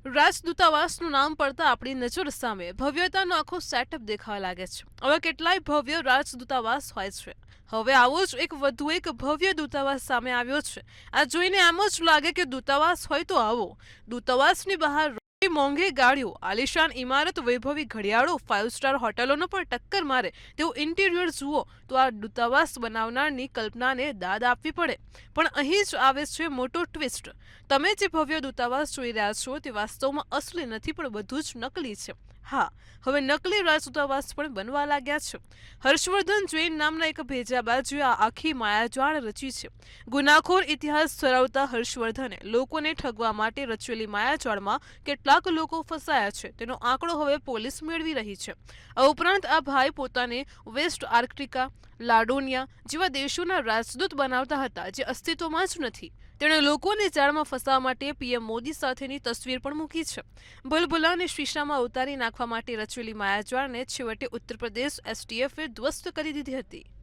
રાજદૂતાવાસનું નામ પડતા આપણી નજર સામે ભવ્યતાનો આખો સેટઅપ દેખાવા લાગે છે। હવે કેટલાય ભવ્ય રાજદૂતાવાસ હોય છે। હવે આવો જ વધુ એક ભવ્ય દૂતાવાસ સામે આવ્યો છે। આ જોઈને આમ જ લાગે કે દૂતાવાસ હોય તો આવો। દૂતાવાસની બહાર મોંઘી ગાડીઓ, આલિશાન ઇમારત, વૈભવી ઘડિયાળો, 5 સ્ટાર હોટલોનો પણ ટક્કર મારે તેવું ઇન્ટિરિયર જુઓ તો આ દૂતાવાસ બનાવનારની કલ્પનાને દાદ આપવી પડે। પણ અહીં જ આવે છે મોટો ટ્વિસ્ટ। તમે જે ભવ્ય દૂતાવાસ જોઈ રહ્યા છો તે વાસ્તવમાં અસલી નથી, પણ બધું જ નકલી છે। હા, હવે નકલી રાજદૂતાવાસ પણ બનવા લાગ્યા છે। હર્ષવર્ધન જૈન નામના એક ભેજાબાજુએ આ આખી માયાજાળ રચી છે। ગુનાખોર ઇતિહાસ ધરાવતા હર્ષવર્ધને લોકોને ઠગવા માટે રચેલી માયાજાળમાં કેટલાક લોકો ફસાયા છે તેનો આંકડો હવે પોલીસ મેળવી રહી છે। આ ઉપરાંત આ ભાઈ પોતાને વેસ્ટ આર્કટિકા, લાડોનિયા જેવા દેશોના રાજદૂત બનાવતા હતા જે અસ્તિત્વમાં જ નથી। તેણે લોકોને જાળમાં ફસાવવા માટે પીએમ મોદી સાથેની તસવીર પણ મૂકી છે। ભલભલાને શીશામાં ઉતારી નાખવા માટે રચેલી માયાજાળને છેવટે ઉત્તર પ્રદેશ એસટીએફે ધ્વસ્ત કરી દીધી હતી।